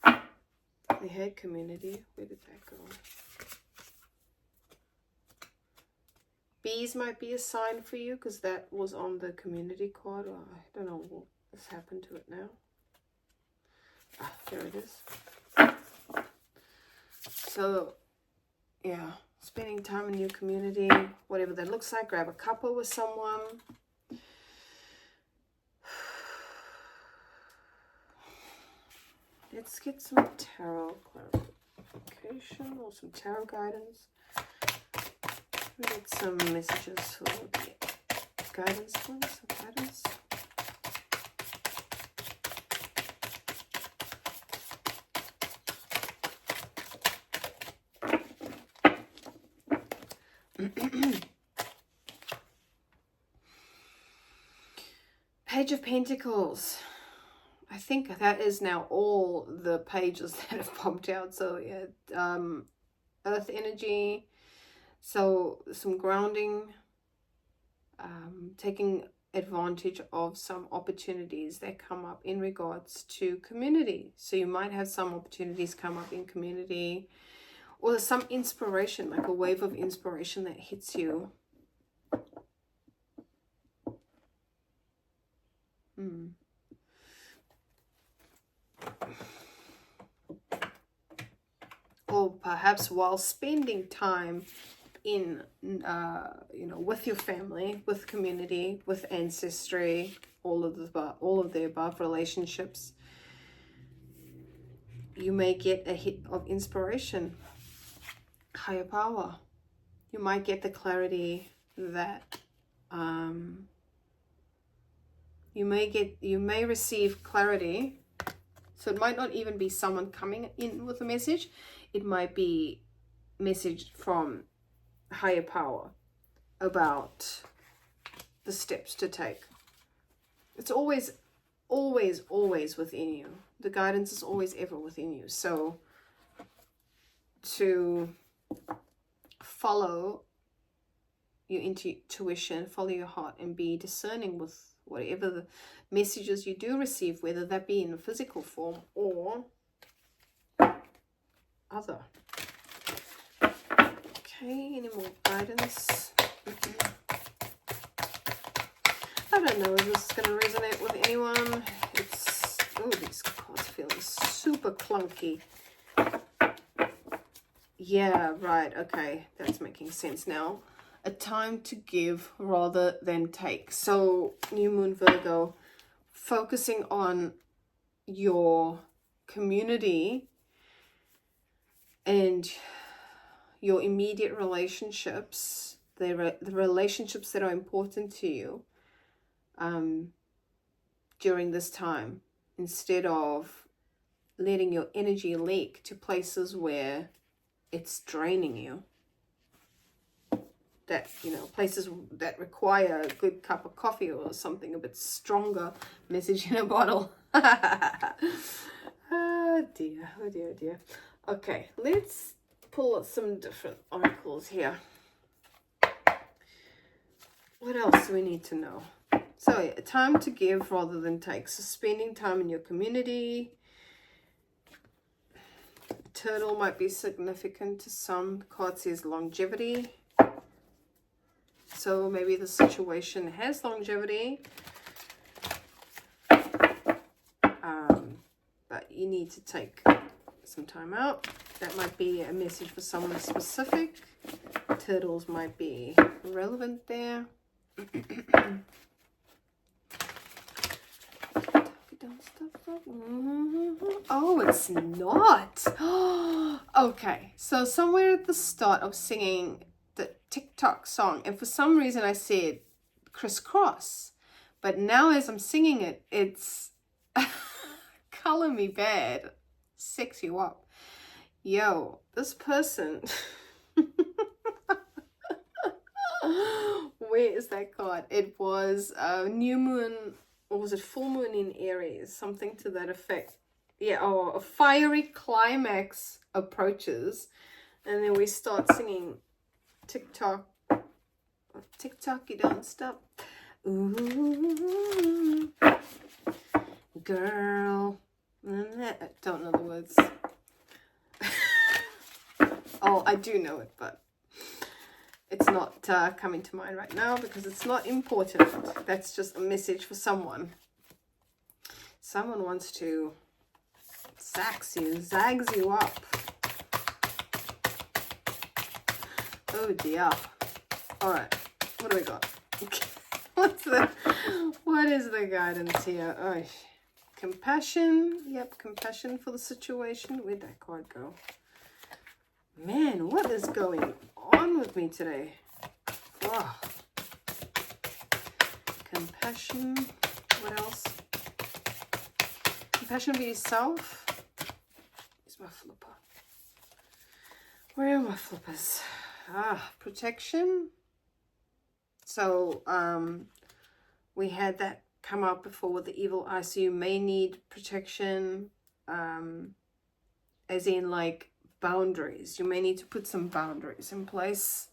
The head community. Where did that go? Bees might be a sign for you because that was on the community card. Oh, I don't know what has happened to it now. Ah, there it is. So, yeah, spending time in your community, whatever that looks like. Grab a cuppa with someone. Let's get some tarot clarification or some tarot guidance. We get some messages for the guidance ones. Guidance. Page of Pentacles. I think that is now all the pages that have popped out. So yeah, earth energy. So some grounding, taking advantage of some opportunities that come up in regards to community. So you might have some opportunities come up in community, or some inspiration, like a wave of inspiration that hits you. Or perhaps while spending time in, with your family, with community, with ancestry, all of the above relationships, you may get a hit of inspiration, higher power. You might get the clarity that you may receive clarity. So it might not even be someone coming in with a message. It might be message from higher power about the steps to take. It's always within you. The guidance is always ever within you. So to follow your intuition, follow your heart, and be discerning with whatever the messages you do receive, whether that be in a physical form or other. Okay, any more guidance? I don't know if this is going to resonate with anyone. These cards feeling super clunky. Yeah, right, okay, that's making sense now. A time to give rather than take. So, New Moon Virgo, focusing on your community and your immediate relationships, the relationships that are important to you during this time, instead of letting your energy leak to places where it's draining you. That, places that require a good cup of coffee or something a bit stronger. Message in a bottle. Oh dear. Okay, let's pull up some different oracles here. What else do we need to know? So, yeah, time to give rather than take. So, spending time in your community. Turtle might be significant to some. The card says longevity. So maybe the situation has longevity, but you need to take some time out. That might be a message for someone specific. Turtles might be relevant there. Oh, it's not. Okay, so somewhere at the start of singing the TikTok song, and for some reason I said crisscross, but now as I'm singing it, it's color me bad, sex you up. Yo, this person where is that card? It was new moon, or was it full moon in Aries, something to that effect. Yeah, a fiery climax approaches, and then we start singing TikTok, you don't stop. Ooh, girl. I don't know the words. Oh, I do know it, but it's not coming to mind right now because it's not important. That's just a message for someone. Someone wants to zags you up. Oh dear. Alright, what do we got? What is the guidance here? Oh, compassion. Yep, compassion for the situation. Where'd that card go? Man, what is going on with me today? Oh. Compassion. What else? Compassion for yourself. Where's my flipper? Where are my flippers? Protection. So, we had that come up before with the evil eye. So you may need protection, as in like boundaries. You may need to put some boundaries in place.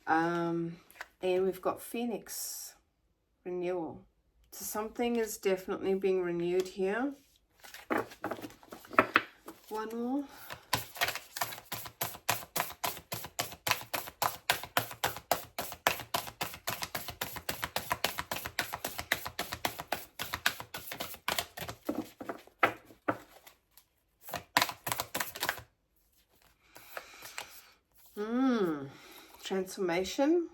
And we've got Phoenix. renewal. So something is definitely being renewed here. One more. Transformation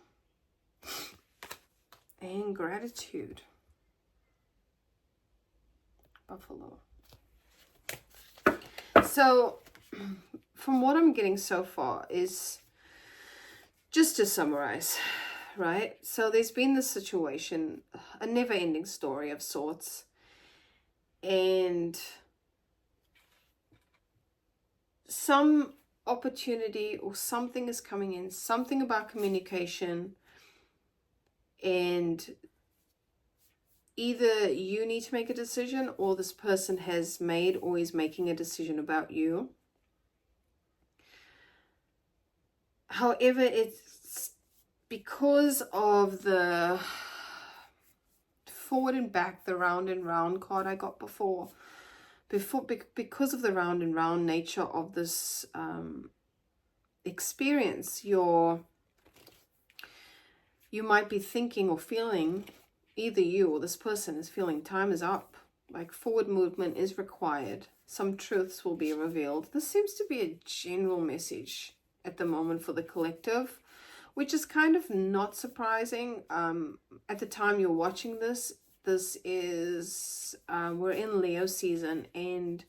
and gratitude. Buffalo. So from what I'm getting so far is, just to summarize, right? So there's been this situation, a never-ending story of sorts, and some opportunity or something is coming in, something about communication, and either you need to make a decision or this person has made or is making a decision about you. However, it's because of the forward and back, the round and round card I got before, because of the round and round nature of this experience, you might be thinking or feeling, either you or this person is feeling time is up, like forward movement is required. Some truths will be revealed. This seems to be a general message at the moment for the collective, which is kind of not surprising. At the time you're watching this, this is, we're in Leo season, and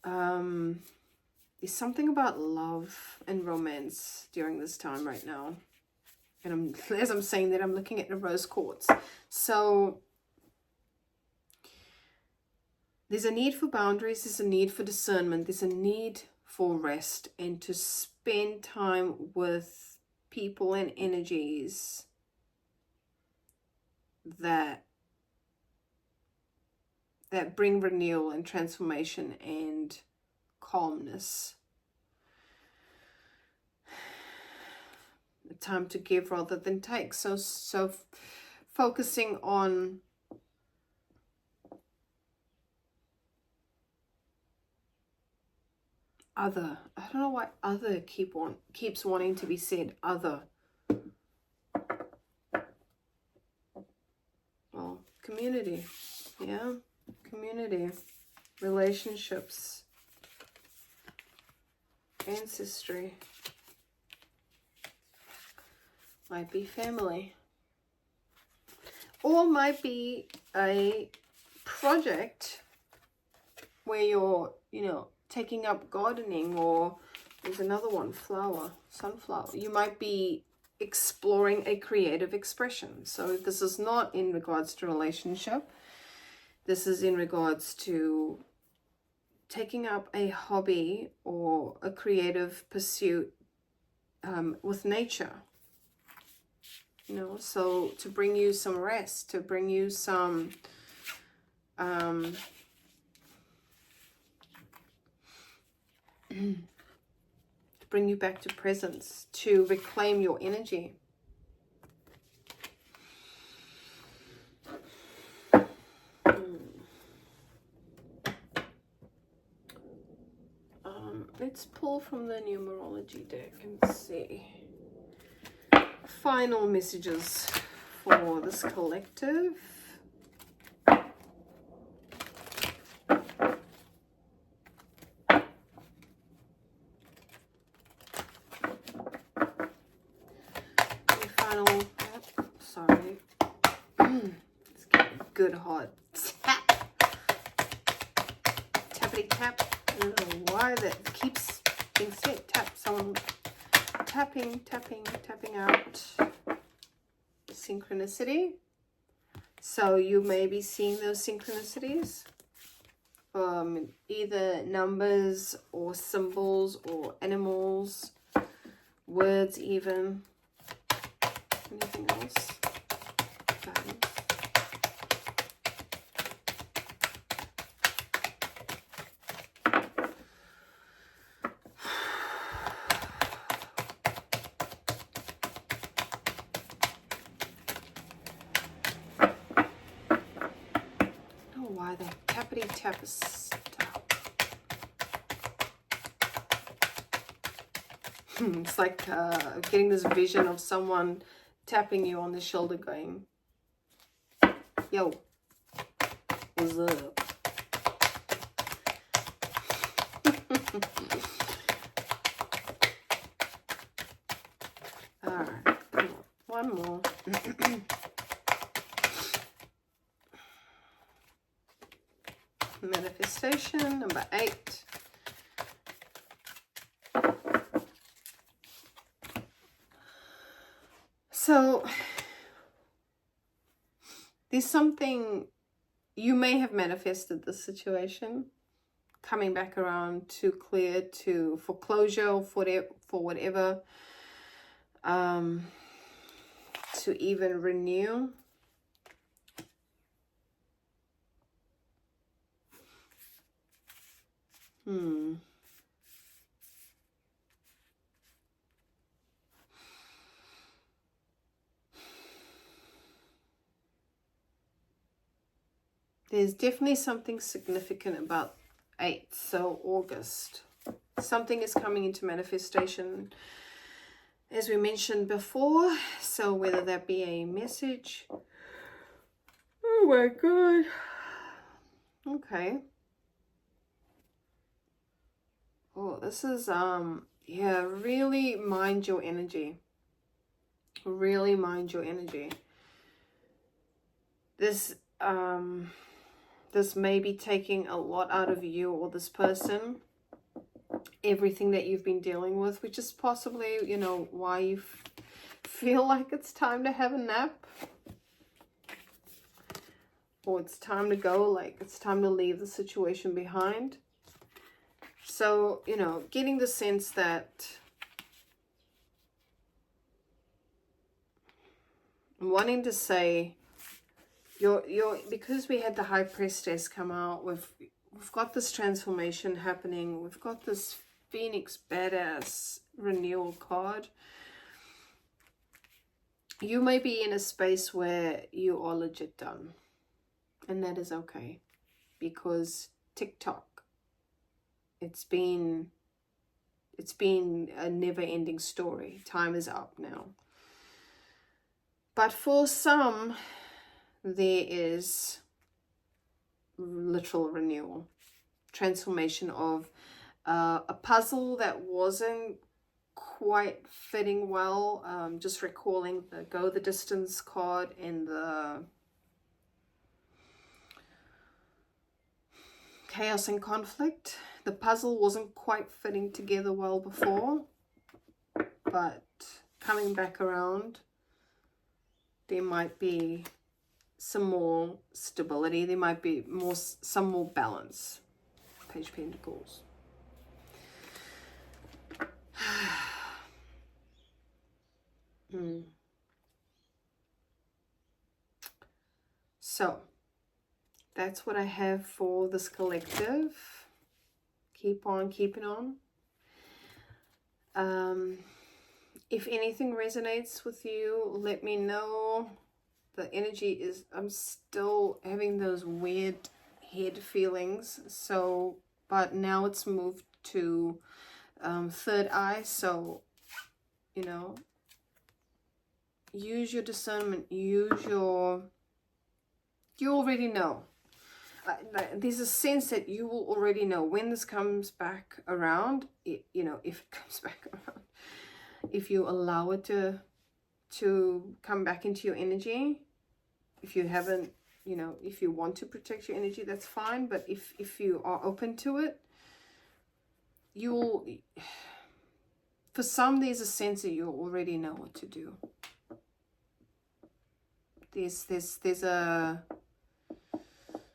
there's something about love and romance during this time right now. And as I'm saying that, I'm looking at the rose quartz. So there's a need for boundaries, there's a need for discernment, there's a need for rest, and to spend time with people and energies that bring renewal and transformation and calmness. Time to give rather than take. So focusing on other. I don't know why other keeps wanting to be said. Other. Well, community. Yeah, community, relationships, ancestry. Might be family, or might be a project where you're, taking up gardening, or there's another one, flower, sunflower. You might be exploring a creative expression. So this is not in regards to relationship. This is in regards to taking up a hobby or a creative pursuit with nature. So to bring you some rest, to bring you some to bring you back to presence, to reclaim your energy. Let's pull from the numerology deck and see. Final messages for this collective. Sorry. Let's get a good hard tap. Tappity tap. I don't know why that keeps being said. Tap. Someone tapping out. Synchronicity. So you may be seeing those synchronicities. Either numbers or symbols or animals, words even. Anything else? Guidance. why that tappity tap is stuck. It's like getting this vision of someone tapping you on the shoulder going, yo, what's up? Alright, come on, one more. Manifestation number 8. So there's something, you may have manifested this situation coming back around to clear, to foreclosure, or for whatever, to even renew. There's definitely something significant about 8th, so August. Something is coming into manifestation, as we mentioned before. So whether that be a message. Oh my God. Okay. Oh, this is, yeah, really mind your energy. Really mind your energy. This may be taking a lot out of you or this person, everything that you've been dealing with, which is possibly, you know, why you feel like it's time to have a nap, or it's time to go, like it's time to leave the situation behind. So, you know, getting the sense that I'm wanting to say, because we had the High Priestess come out, we've got this transformation happening. We've got this Phoenix Badass renewal card. You may be in a space where you are legit done, and that is okay, because TikTok, it's been a never-ending story. Time is up now. But for some, there is literal renewal, transformation of a puzzle that wasn't quite fitting well. Just recalling the Go the Distance card and the Chaos and Conflict. The puzzle wasn't quite fitting together well before, but coming back around, there might be some more stability. There might be some more balance. Page of Pentacles. So that's what I have for this collective. Keep on keeping on. If anything resonates with you, let me know. The energy is, I'm still having those weird head feelings. So, but now it's moved to third eye. So, you know, use your discernment. You already know. There's a sense that you will already know when this comes back around. You know, if it comes back around, if you allow it to come back into your energy. If you haven't, you know, if you want to protect your energy, that's fine. But if you are open to it, you'll, for some, there's a sense that you already know what to do. There's a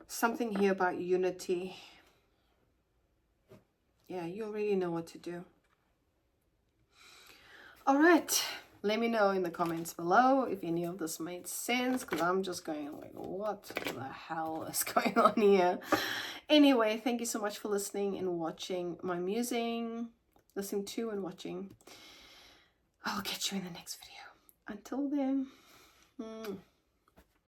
something here about unity. Yeah, you already know what to do. All right. Let me know in the comments below if any of this made sense, because I'm just going like, what the hell is going on here? Anyway, thank you so much for listening and watching my musing. Listening to and watching. I'll catch you in the next video. Until then.